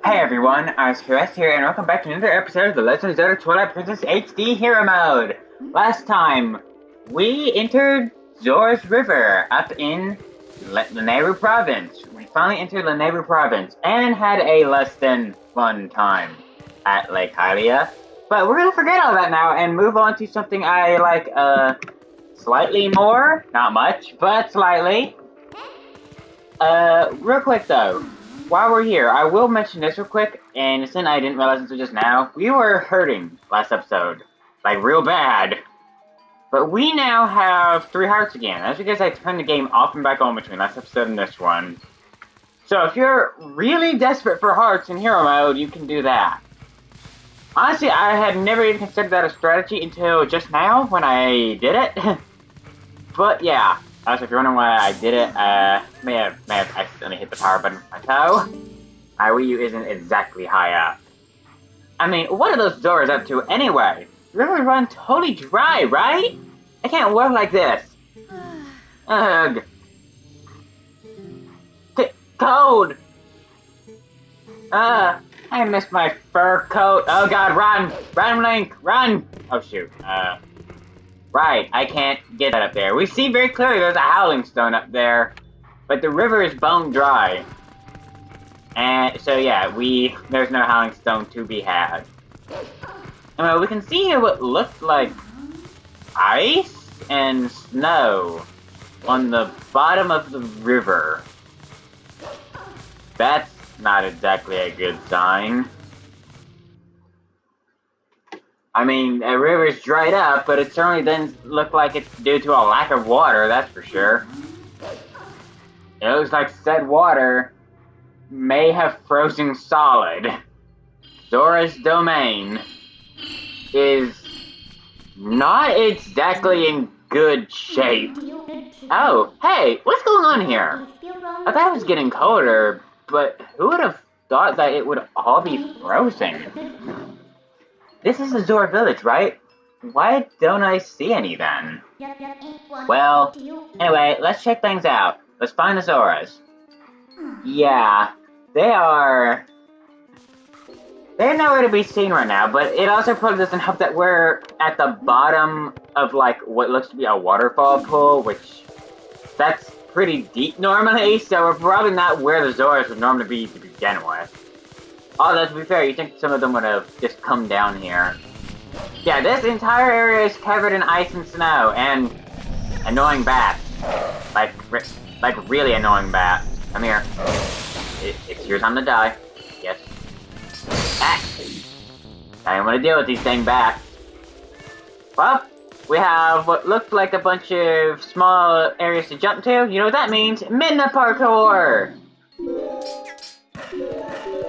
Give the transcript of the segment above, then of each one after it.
Hey everyone, Chris here, and welcome back to another episode of the Legend of Zelda Twilight Princess HD Hero Mode! Last time, we entered Zora's River up in Lanayru Province. We finally entered Lanayru Province, and had a less than fun time at Lake Hylia. But we're gonna forget all that now, and move on to something I like, slightly more. Not much, but slightly. Real quick though. While we're here, I will mention this real quick, and since I didn't realize until just now, we were hurting last episode. Like, real bad. But we now have 3 hearts again. That's because I turned the game off and back on between last episode and this one. So if you're really desperate for hearts in hero mode, you can do that. Honestly, I had never even considered that a strategy until just now, when I did it. But yeah. Also, if you're wondering why I did it, may have accidentally hit the power button with my toe. My Wii U isn't exactly high up. I mean, what are those doors up to anyway? The river run totally dry, right? I can't work like this. Ugh. Cold. I missed my fur coat. Oh god, run! Run, Link, run! Oh shoot, right, I can't get that up there. We see very clearly there's a howling stone up there, but the river is bone dry. And so yeah, there's no howling stone to be had. Anyway, we can see here what looked like ice and snow on the bottom of the river. That's not exactly a good sign. I mean, a river's dried up, but it certainly doesn't look like it's due to a lack of water, that's for sure. It looks like said water may have frozen solid. Zora's domain is not exactly in good shape. Oh, hey, what's going on here? I thought it was getting colder, but who would have thought that it would all be frozen? This is the Zora village, right? Why don't I see any then? Well, anyway, let's check things out. Let's find the Zoras. Yeah, they're nowhere to be seen right now, but it also probably doesn't help that we're at the bottom of, like, what looks to be a waterfall pool, which, that's pretty deep normally, so we're probably not where the Zoras would normally be to begin with. Although, to be fair, you think some of them would have just come down here. Yeah, this entire area is covered in ice and snow, and annoying bats. Like really annoying bats. Come here. It's your time to die. Yes. Ah! I don't want to deal with these dang bats. Well, we have what looked like a bunch of small areas to jump to. You know what that means? Midna parkour!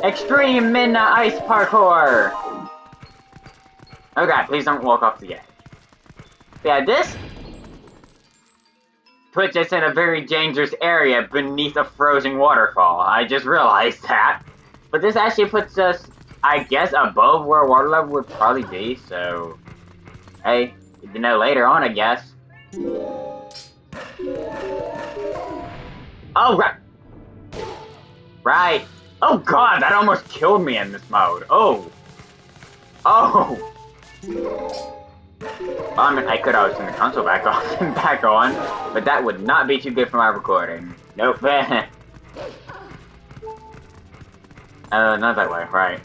Extreme Midna Ice Parkour! Oh god, please don't walk off the edge. Yeah, this puts us in a very dangerous area beneath a frozen waterfall. I just realized that. But this actually puts us, I guess, above where water level would probably be, so... Hey, good to know later on, I guess. Oh, right! Right! Oh god, that almost killed me in this mode. Oh. Oh. Well, I mean, I could always turn the console back off and back on, but that would not be too good for my recording. Nope. Not that way, right.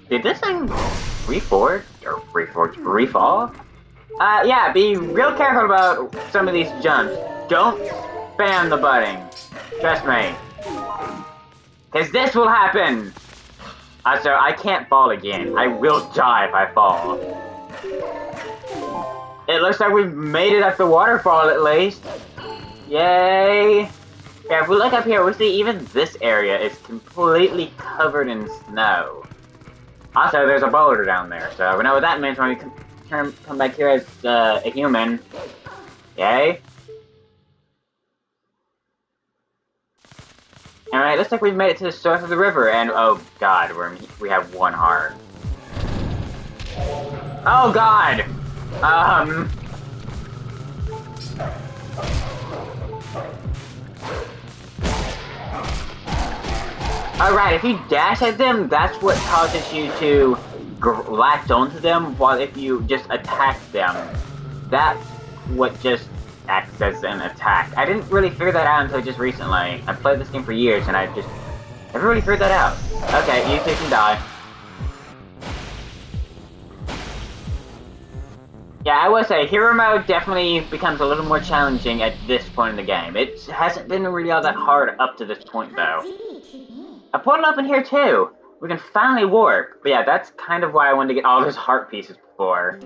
Did this thing reforge? Or refall? Yeah, be real careful about some of these jumps. Don't spam the button. Trust me. Because this will happen! So I can't fall again. I will die if I fall. It looks like we've made it up the waterfall at least. Yay! Yeah, if we look up here, we see even this area is completely covered in snow. Also, there's a boulder down there, so we know what that means when we come back here as a human. Yay! Alright, looks like we've made it to the source of the river, and oh god, we have 1 heart. Oh god! Alright, if you dash at them, that's what causes you to latch onto them, while if you just attack them, that's what just acts as an attack. I didn't really figure that out until just recently. I've played this game for years and I just never really figured that out. Okay, you two can die. Yeah, I will say, hero mode definitely becomes a little more challenging at this point in the game. It hasn't been really all that hard up to this point, though. A portal up in here, too! We can finally warp. But yeah, that's kind of why I wanted to get all those heart pieces before.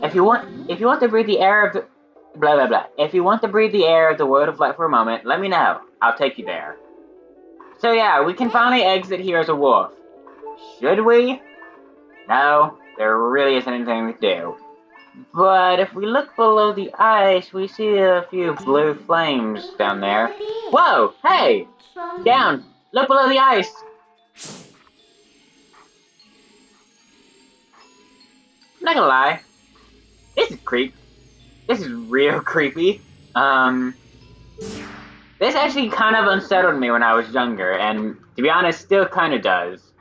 If you want to breathe the air of the... blah, blah, blah. If you want to breathe the air of the world of light for a moment, let me know. I'll take you there. So yeah, we can finally exit here as a wolf. Should we? No, there really isn't anything to do. But if we look below the ice, we see a few blue flames down there. Whoa! Hey! Down! Look below the ice! I'm not gonna lie. This is creepy. This is real creepy. This actually kind of unsettled me when I was younger, and to be honest, still kind of does.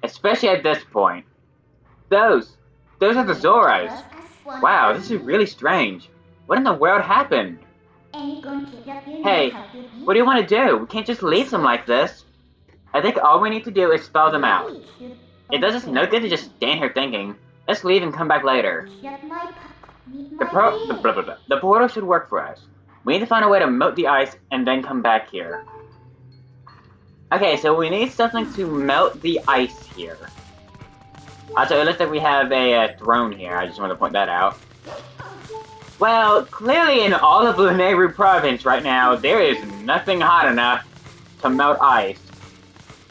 Especially at this point. Those are the Zoras. Wow, this is really strange. What in the world happened? Hey, what do you want to do? We can't just leave them like this. I think all we need to do is spell them out. It does us no good to just stand here thinking. Let's leave and come back later. The portal should work for us. We need to find a way to melt the ice and then come back here. Okay, so we need something to melt the ice here. Also, it looks like we have a throne here. I just want to point that out. Well, clearly in all of Luneru province right now, there is nothing hot enough to melt ice.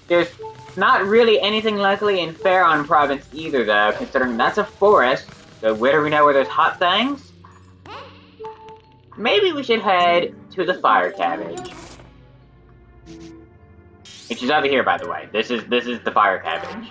There's not really anything likely in Faron province either, though, considering that's a forest. So where do we know where there's hot things? Maybe we should head to the fire cabbage. Which is over here, by the way. This is the fire cabbage.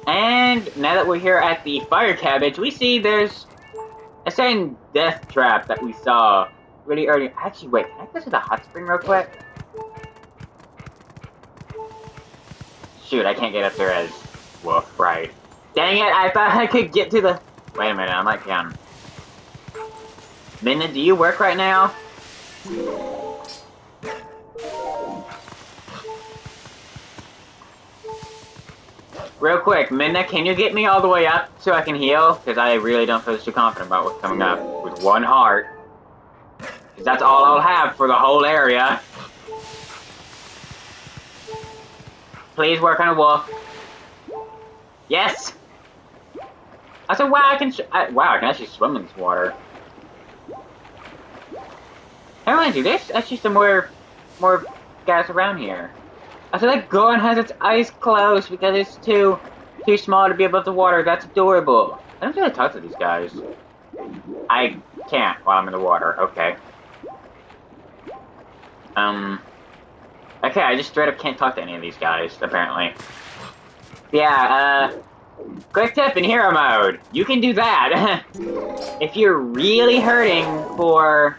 And now that we're here at the fire cabbage, we see there's a certain death trap that we saw really early. Actually, wait, can I go to the hot spring real quick? Shoot, I can't get up there as wolf, right? Dang it, I thought I could get to the... Wait a minute, I might can. Minna, do you work right now? Real quick, Minna, can you get me all the way up so I can heal? Because I really don't feel too confident about what's coming up with one heart. Because that's all I'll have for the whole area. Please work on a wolf. Yes! I said, wow, I can actually swim in this water. I remind you, there's actually some more guys around here. I feel like Goron has its eyes closed because it's too small to be above the water. That's adorable. I don't really talk to these guys. I can't while I'm in the water. Okay. Okay, I just straight up can't talk to any of these guys, apparently. Yeah, quick tip in hero mode. You can do that. If you're really hurting for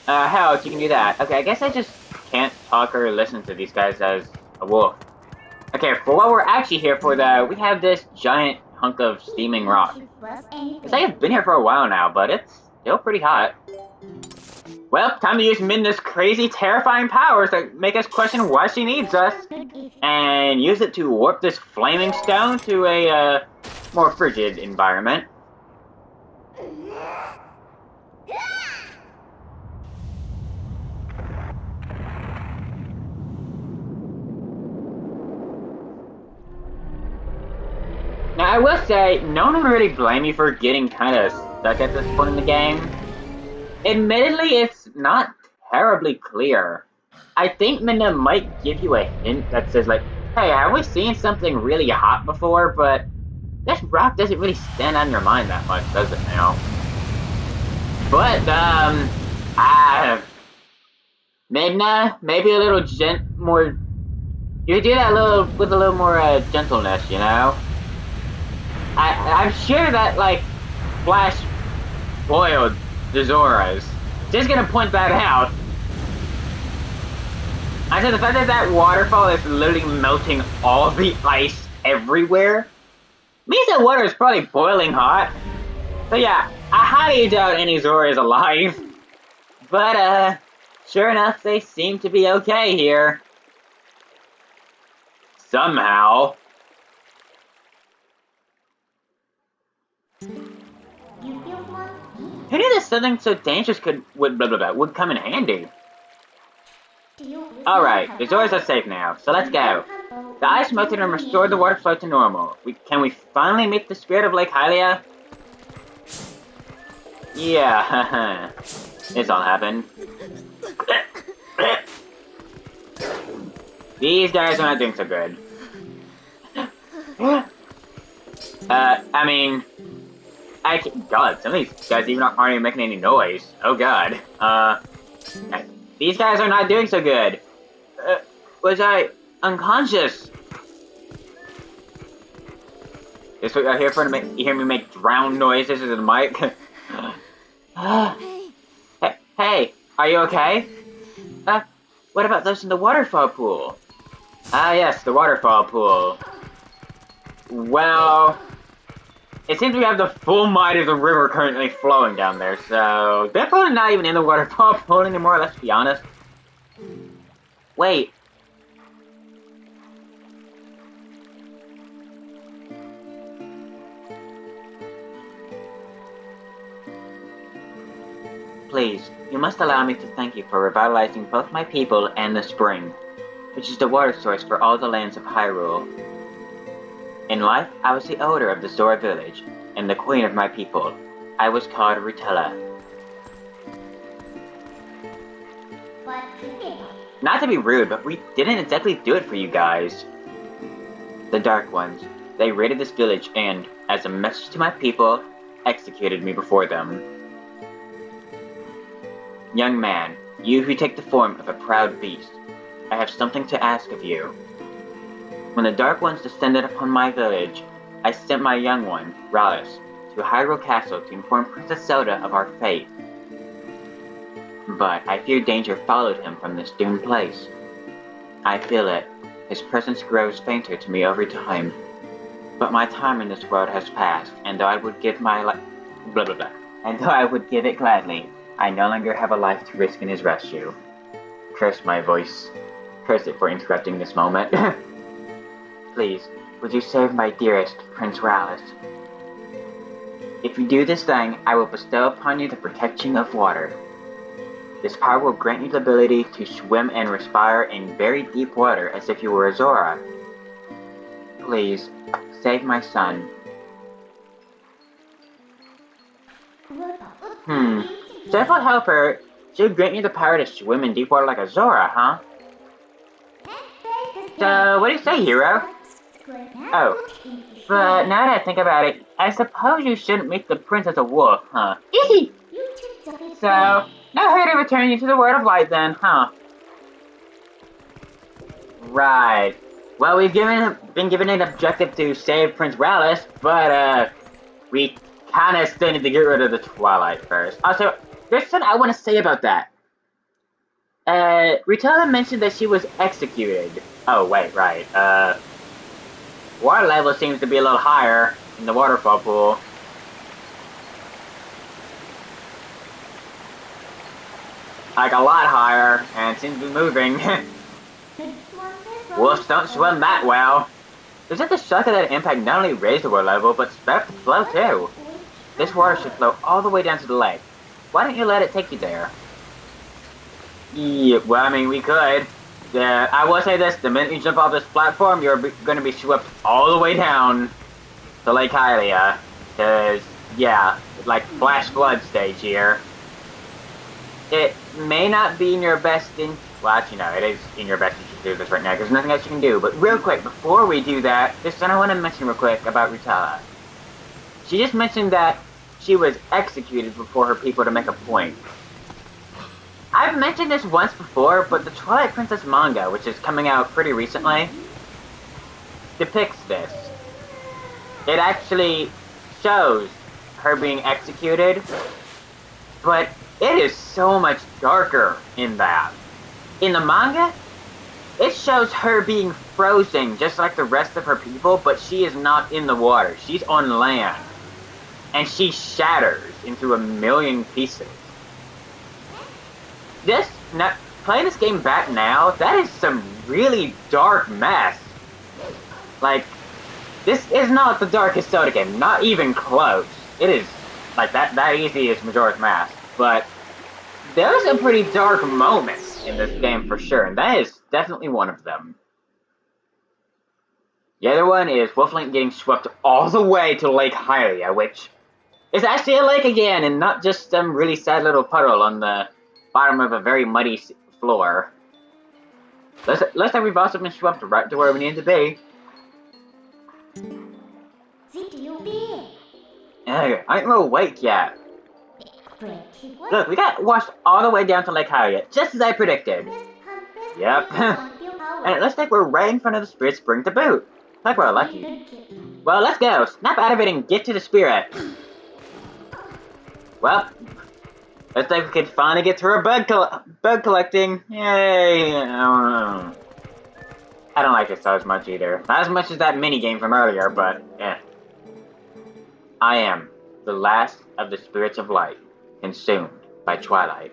health, you can do that. Okay, I guess I just can't talk or listen to these guys as a wolf. Okay, for what we're actually here for, though, we have this giant hunk of steaming rock. It's like I've been here for a while now, but it's still pretty hot. Well, time to use Minna's crazy, terrifying powers that make us question why she needs us. And use it to warp this flaming stone to a, more frigid environment. Now, I will say, no one would really blame you for getting kind of stuck at this point in the game. Admittedly, it's not terribly clear. I think Minna might give you a hint that says, like, hey, have we seen something really hot before? But this rock doesn't really stand on your mind that much, does it now? But, Midna, maybe a little more. You could do that with a little more gentleness, you know. I'm sure that like Flash spoiled the Zoras. Just gonna point that out. I said the fact that that waterfall is literally melting all of the ice everywhere means that water is probably boiling hot. So yeah, I highly doubt any Zora is alive. But sure enough, they seem to be okay here. Somehow. Who knew that something so dangerous would come in handy? Alright, the Zoras are safe now, so let's go. The ice melted and restored the water flow to normal. Can we finally meet the spirit of Lake Hylia? Yeah, it's all happened. These guys are not doing so good. I mean... God, some of these guys aren't even making any noise. Oh god. These guys are not doing so good. Was I unconscious? This what you're here for? You hear me make drown noises into the mic? Hey, are you okay? What about those in the waterfall pool? Ah, yes, the waterfall pool. Well, it seems we have the full might of the river currently flowing down there, so they're probably not even in the waterfall pool anymore, let's be honest. Wait. Please, you must allow me to thank you for revitalizing both my people and the spring, which is the water source for all the lands of Hyrule. In life, I was the elder of the Zora village, and the queen of my people. I was called Rutella. Not to be rude, but we didn't exactly do it for you guys. The Dark Ones. They raided this village and, as a message to my people, executed me before them. Young man, you who take the form of a proud beast, I have something to ask of you. When the Dark Ones descended upon my village, I sent my young one, Rallis, to Hyrule Castle to inform Princess Zelda of our fate. But I fear danger followed him from this doomed place. I feel it. His presence grows fainter to me every time. But my time in this world has passed, and though I would give and though I would give it gladly, I no longer have a life to risk in his rescue. Curse my voice. Curse it for interrupting this moment. Please, would you save my dearest, Prince Rallis? If you do this thing, I will bestow upon you the protection of water. This power will grant you the ability to swim and respire in very deep water as if you were a Zora. Please, save my son. So if I help her, she'll grant you the power to swim in deep water like a Zora, huh? So, what do you say, hero? Oh, but now that I think about it, I suppose you shouldn't meet the prince as a wolf, huh? So, no hurry to return you to the world of light then, huh? Right. Well, we've been given an objective to save Prince Rallis, but we kinda still need to get rid of the Twilight first. Also, there's something I want to say about that. Rutella mentioned that she was executed. Oh, wait, right. Water level seems to be a little higher in the waterfall pool. Like, a lot higher, and it seems to be moving. Wolves don't swim that well. Doesn't the shock of that impact not only raise the water level, but sped up the flow too? This water should flow all the way down to the lake. Why don't you let it take you there? Yeah, well, I mean, we could. I will say this, the minute you jump off this platform, you're going to be swept all the way down to Lake Hylia. Because, yeah, like Flash Flood stage here. It may not be in your best well, actually, no, it is in your best interest to do this right now, because there's nothing else you can do. But real quick, before we do that, there's something I want to mention real quick about Rutella. She just mentioned that she was executed before her people to make a point. I've mentioned this once before, but the Twilight Princess manga, which is coming out pretty recently, depicts this. It actually shows her being executed, but it is so much darker in that. In the manga, it shows her being frozen just like the rest of her people, but she is not in the water. She's on land. And she shatters into a million pieces. Playing this game back now, that is some really dark mess. Like, this is not the darkest Zelda game, not even close. It is, like, that easy is Majora's Mask. But there's some pretty dark moments in this game for sure, and that is definitely one of them. The other one is Wolflink getting swept all the way to Lake Hylia, which is actually a lake again, and not just some really sad little puddle on the bottom of a very muddy floor. Looks like we've also been swept right to where we need to be. Hey, I ain't real awake yet. Look, we got washed all the way down to Lake Hylia, just as I predicted. Yep. And it looks like we're right in front of the Spirit Spring to boot. Like we're lucky. Well, let's go. Snap out of it and get to the Spirit. Well, looks like we could finally get through our bug collecting. Yay! I don't like this as much either. Not as much as that mini game from earlier, but yeah. I am the last of the spirits of light, consumed by Twilight.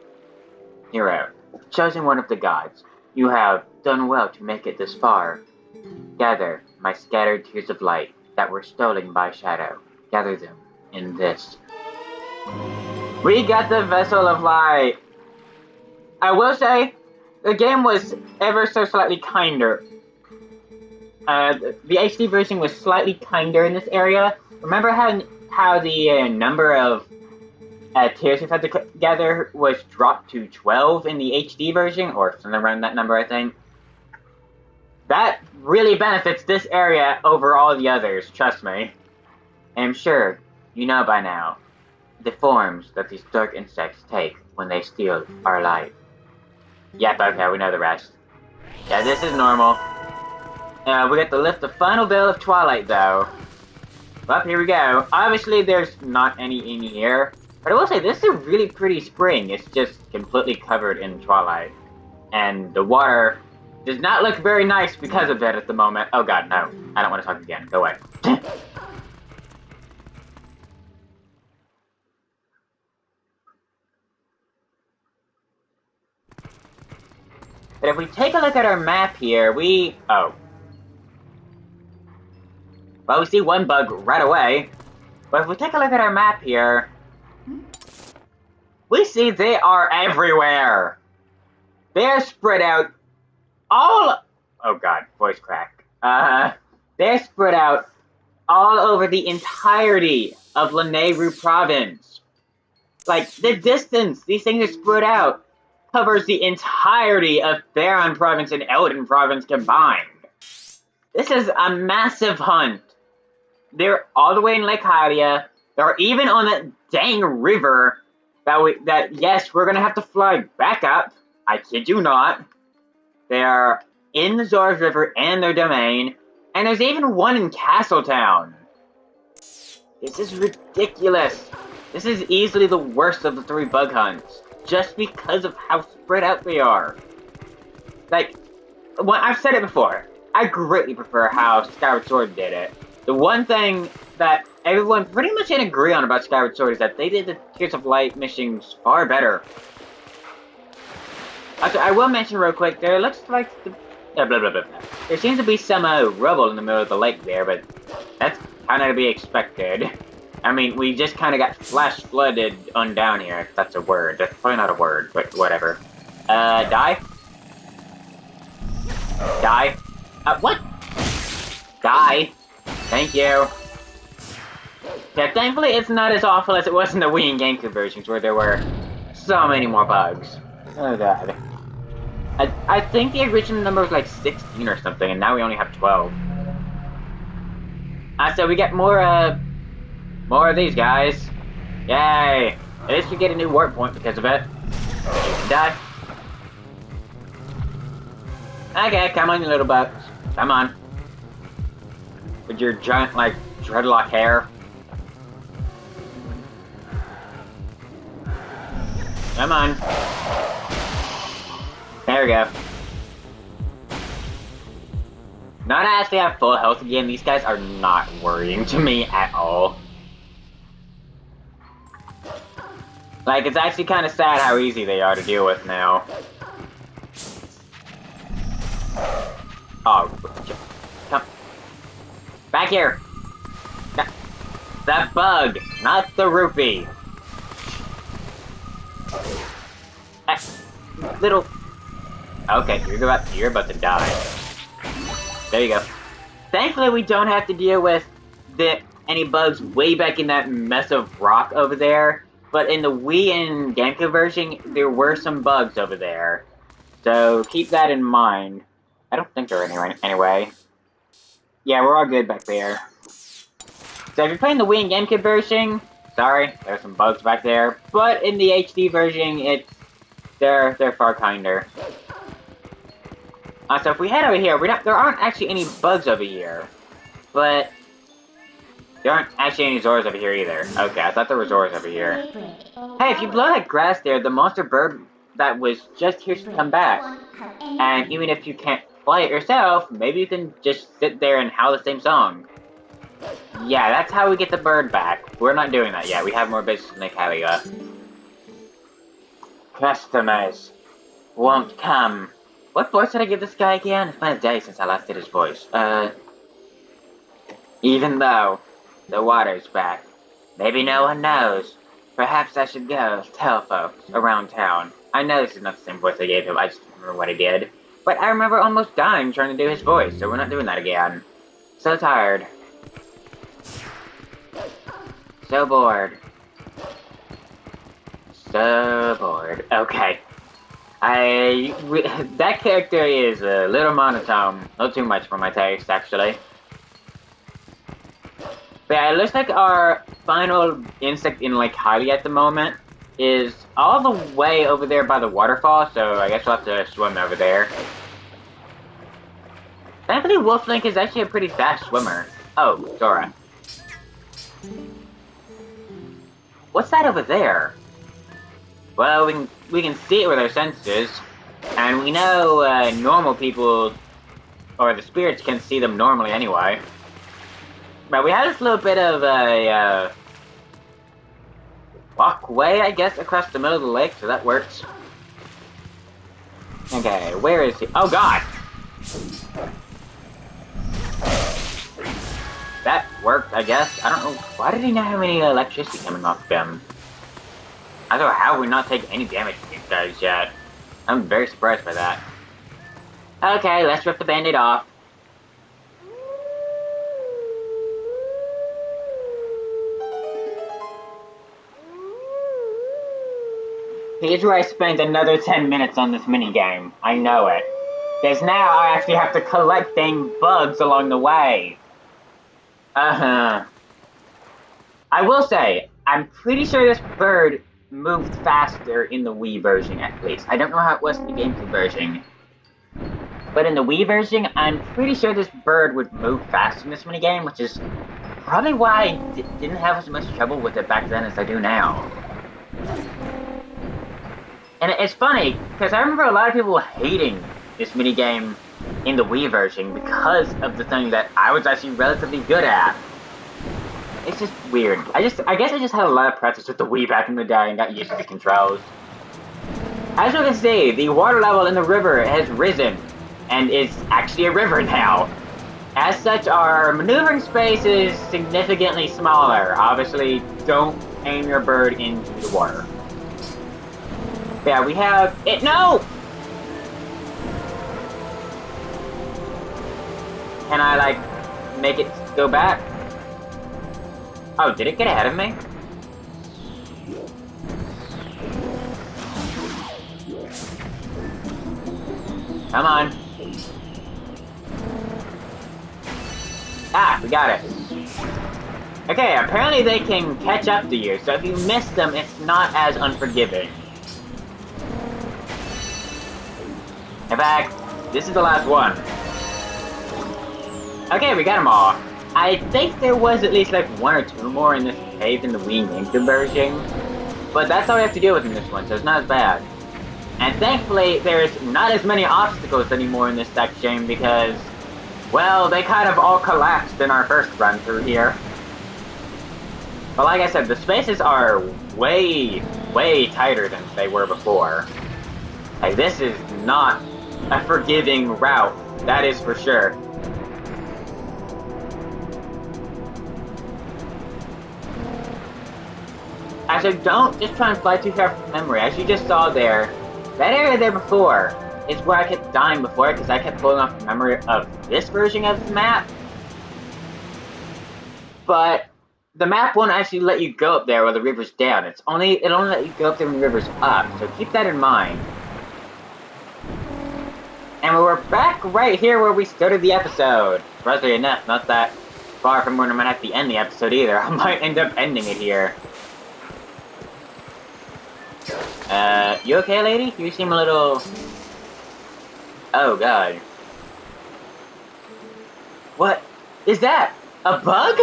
Hero, chosen one of the gods, you have done well to make it this far. Gather my scattered tears of light that were stolen by Shadow. Gather them in this. We got the Vessel of Light. I will say, the game was ever so slightly kinder. The HD version was slightly kinder in this area. Remember how the number of tears we've had to gather was dropped to 12 in the HD version? Or something around that number, I think. That really benefits this area over all the others, trust me. And I'm sure you know by now the forms that these dark insects take when they steal our light. Yep, okay, we know the rest. Yeah, this is normal. We got to lift the final veil of Twilight, though. Well, here we go. Obviously, there's not any in here. But I will say, this is a really pretty spring. It's just completely covered in Twilight. And the water does not look very nice because of that at the moment. Oh god, no. I don't want to talk again. Go away. But if we take a look at our map here, oh. Well, we see one bug right away. But if we take a look at our map here, we see they are everywhere. They're spread out oh god, voice crack. They're spread out all over the entirety of Lanayru province. Like, the distance these things are spread out covers the entirety of Theron province and Eldin province combined. This is a massive hunt. They're all the way in Lake Hylia. They're even on that dang river that yes, we're gonna have to fly back up. I kid you not. They are in the Zora's River and their domain, and there's even one in Castletown. This is ridiculous. This is easily the worst of the 3 bug hunts, just because of how spread out they are. Like, well, I've said it before, I greatly prefer how Skyward Sword did it. The one thing that everyone pretty much can agree on about Skyward Sword is that they did the Tears of Light missions far better. Also, I will mention real quick, there looks like there seems to be some rubble in the middle of the lake there, but that's kind of to be expected. I mean, we just kind of got flash flooded on down here, if that's a word. That's probably not a word, but whatever. Die? Die? What? Die? Thank you. Yeah, thankfully it's not as awful as it was in the Wii and GameCube versions, where there were so many more bugs. Oh god. I think the original number was like 16 or something, and now we only have 12. So we get more of these guys. Yay! At least we get a new warp point because of it. Die. Okay, come on, you little bugs. Come on. With your giant, like, dreadlock hair. Come on. There we go. Now that I actually have full health again, these guys are not worrying to me at all. Like, it's actually kind of sad how easy they are to deal with now. Oh, come back here. That bug, not the rupee. Little. Okay, you're about to die. There you go. Thankfully, we don't have to deal with any bugs way back in that mess of rock over there. But in the Wii and GameCube version, there were some bugs over there. So keep that in mind. I don't think there are any anyway. Yeah, we're all good back there. So if you're playing the Wii and GameCube version, sorry, there's some bugs back there. But in the HD version, they're far kinder. So if we head over here, there aren't actually any bugs over here. But there aren't actually any Zoras over here either. Okay, I thought there were Zoras over here. Hey, if you blow that grass there, the monster bird that was just here should come back. And even if you can't play it yourself, maybe you can just sit there and howl the same song. Yeah, that's how we get the bird back. We're not doing that yet. We have more business to make Halia. Customers won't come. What voice did I give this guy again? It's been a day since I last did his voice. Even though the water's back, maybe no one knows. Perhaps I should go tell folks around town. I know this is not the same voice I gave him, I just don't remember what I did. But I remember almost dying trying to do his voice, so we're not doing that again. So tired. So bored. So bored. Okay. That character is a little monotone. Not too much for my taste, actually. But yeah, it looks like our final insect in Lake Hylia at the moment is all the way over there by the waterfall, so I guess we'll have to swim over there. Thankfully, Wolflink is actually a pretty fast swimmer. Oh, Zora. What's that over there? Well, we can see it with our senses, and we know normal people, or the spirits, can see them normally anyway. But we had this little bit of a walkway, I guess, across the middle of the lake, so that works. Okay, where is he? Oh god! That worked, I guess. I don't know. Why did he not have any electricity coming off of him? I don't know how we not take any damage from these guys yet. I'm very surprised by that. Okay, let's rip the band-aid off. Here's where I spend another 10 minutes on this minigame. I know it. Because now I actually have to collect dang bugs along the way. I will say, I'm pretty sure this bird moved faster in the Wii version, at least. I don't know how it was in the GameCube version. But in the Wii version, I'm pretty sure this bird would move faster in this minigame, which is probably why I didn't have as much trouble with it back then as I do now. And it's funny, because I remember a lot of people hating this minigame in the Wii version because of the thing that I was actually relatively good at. It's just weird. I guess I just had a lot of practice with the Wii back in the day and got used to the controls. As you can see, the water level in the river has risen, and is actually a river now. As such, our maneuvering space is significantly smaller. Obviously, don't aim your bird into the water. Yeah, we have it. No! Can I, like, make it go back? Oh, did it get ahead of me? Come on. Ah, we got it. Okay, apparently they can catch up to you, so if you miss them, it's not as unforgiving. Get back. This is the last one. Okay, we got them all. I think there was at least like 1 or 2 more in this cave in the Wii GameCube version. But that's all we have to deal with in this one, so it's not as bad. And thankfully, there's not as many obstacles anymore in this section because, well, they kind of all collapsed in our first run through here. But like I said, the spaces are way, way tighter than they were before. Like, this is not a forgiving route, that is for sure. Actually, don't just try and fly too far from memory. As you just saw there, that area there before is where I kept dying before because I kept pulling off the memory of this version of the map. But the map won't actually let you go up there while the river's down. It'll only let you go up there when the river's up, so keep that in mind. And we're back right here where we started the episode. Surprisingly enough, not that far from where I might have to end the episode either. I might end up ending it here. You okay, lady? You seem a little... Oh, God. What is that? A bug?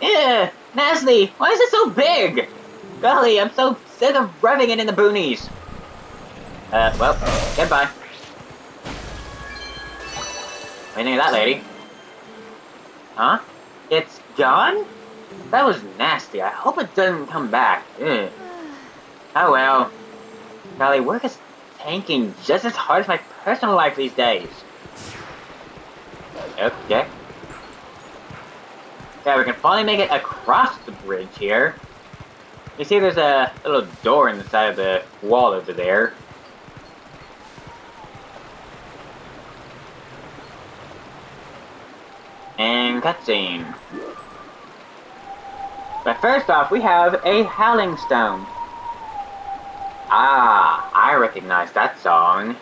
Ew, nasty. Why is it so big? Golly, I'm so sick of rubbing it in the boonies. Well, goodbye. What do you think of that, lady? Huh? It's gone? That was nasty. I hope it doesn't come back. Ugh. Oh well. Golly, work is tanking just as hard as my personal life these days. Okay. Yeah, we can finally make it across the bridge here. You see there's a little door in the side of the wall over there. And cutscene. But first off, we have a Howling Stone. Ah, I recognize that song.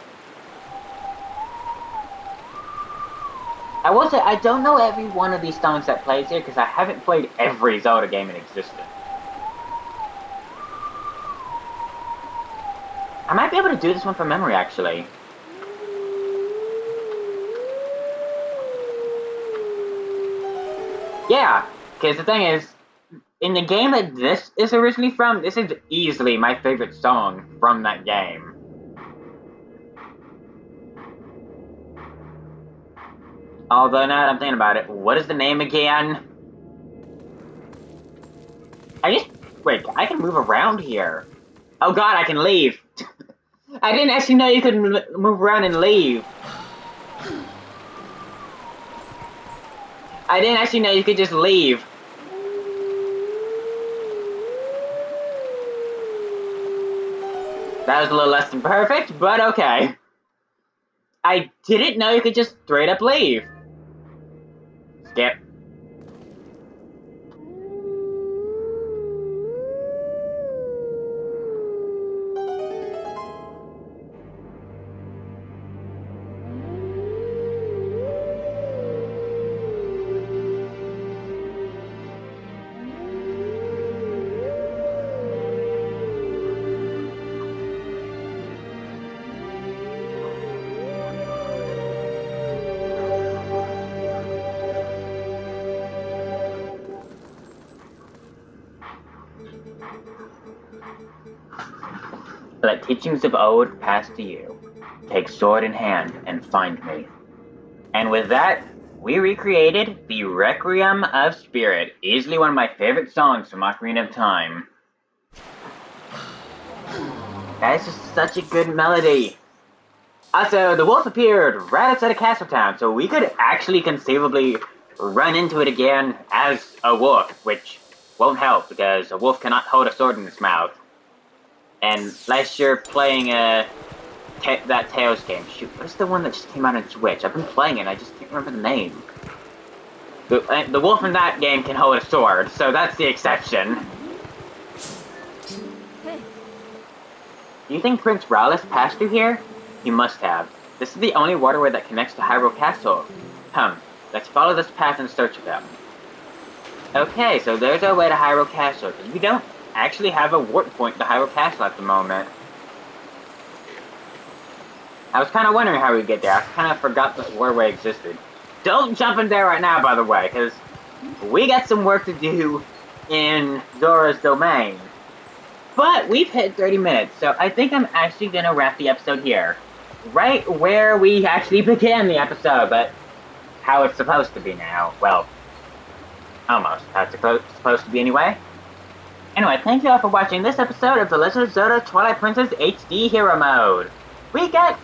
I will say, I don't know every one of these songs that plays here because I haven't played every Zelda game in existence. I might be able to do this one from memory, actually. Yeah, because the thing is, in the game that this is originally from, this is easily my favorite song from that game. Although now that I'm thinking about it, what is the name again? Wait, I can move around here. Oh god, I can leave. I didn't actually know you could move around and leave. I didn't actually know you could just leave. That was a little less than perfect, but okay. I didn't know you could just straight up leave. Skip. Let teachings of old pass to you. Take sword in hand and find me. And with that, we recreated the Requiem of Spirit, easily one of my favorite songs from Ocarina of Time. That is just such a good melody. Also, the wolf appeared right outside of Castle Town, so we could actually conceivably run into it again as a wolf, which won't help because a wolf cannot hold a sword in its mouth. Unless you're playing that Tails game. Shoot, what's the one that just came out on Switch? I've been playing it, I just can't remember the name. The wolf in that game can hold a sword, so that's the exception. Hey. Do you think Prince Rowless passed through here? He must have. This is the only waterway that connects to Hyrule Castle. Come, let's follow this path in search of him. Okay, so there's our way to Hyrule Castle, because we don't actually have a warp point to Hyrule Castle at the moment. I was kind of wondering how we'd get there. I kind of forgot this waterway existed. Don't jump in there right now, by the way, because we got some work to do in Zora's domain. But we've hit 30 minutes, so I think I'm actually going to wrap the episode here. Right where we actually began the episode, but how it's supposed to be now. Well, almost how it's supposed to be anyway. Anyway, thank you all for watching this episode of The Legend of Zelda Twilight Princess HD Hero Mode. We got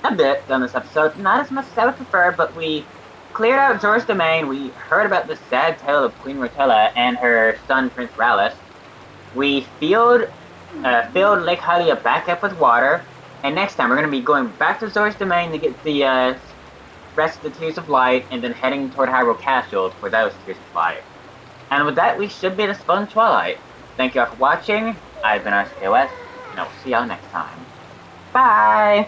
a bit done this episode, not as much as I would prefer, but we cleared out Zora's domain, we heard about the sad tale of Queen Rotella and her son Prince Rallis. We filled Lake Hylia back up with water, and next time we're going to be going back to Zora's domain to get the rest of the Tears of Light, and then heading toward Hyrule Castle for those Tears of Light. And with that, we should be at a Spun Twilight. Thank you all for watching. I've been RCOS, and I will see y'all next time. Bye!